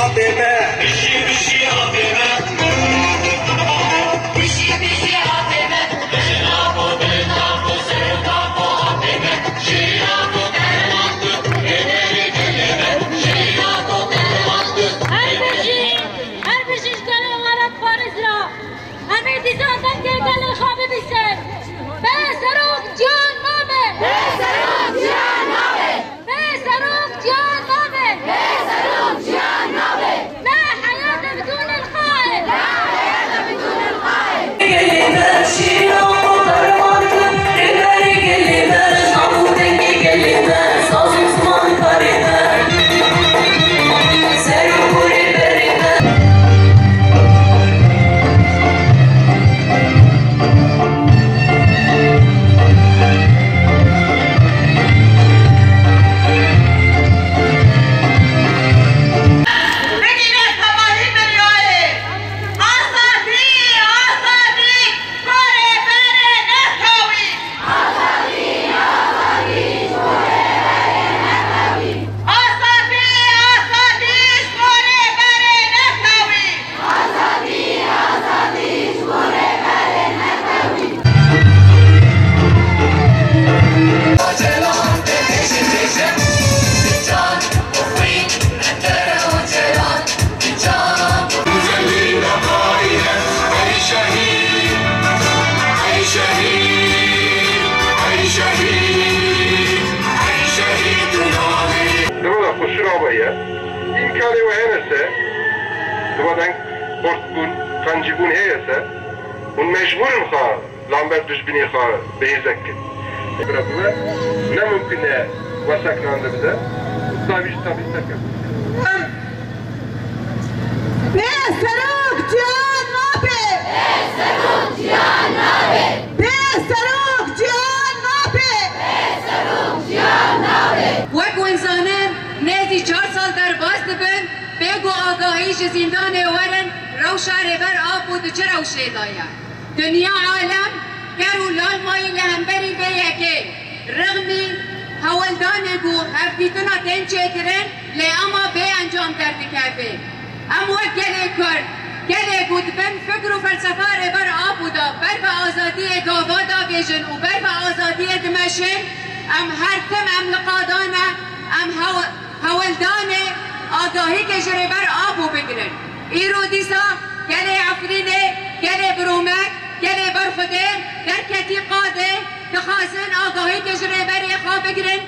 عاطمة بشي بشي عاطمة بشي بشي عاطمة بشنابو بالنابو سرطابو عاطمة شيابو كرمانتو إبري كلمة شيابو كرمانتو هر بشیش گله غلط فارز را همه دیزادن که گله خوابه بیسن به سروک جان نامه به سروک جان نامه به سروک جان نامه به سروک جان نامه لا حياة بدون القائد لا حياة بدون القائد İmkanı ve henese duvadan korkbun, kancıbun heyese un mecburum ha Lambert düzbini ha beyzekke. Bırakıva ne mümküne vasaklandı bize. Tabii istek. Besarok Canabe! Besarok Canabe! Besarok Canabe! Besarok Canabe! وکو انسانان نزی 4 سال در باز دبن بگو آگاهی زندان ورن رو شهر بر آب بود چه روشه دایا دنیا عالم کرو لال مایی لهمبری به یکی رغمی هولدان گو هفتیتنا تن چکرن لی اما به انجام درد کفه اما گله کرد گله گود بن فکر و فلسفه بر آب بودا بر به آزادی گاوادا بیجن و بر به آزادی دمشن ام هر تم ام نقادانه ام هولدانه آگاهی که جره بر آبو بگیرن ایرو دیسا گله عفرینه گله برومک گله برخوده در کتی قاده تخازن آگاهی که جره بر خواب بگیرن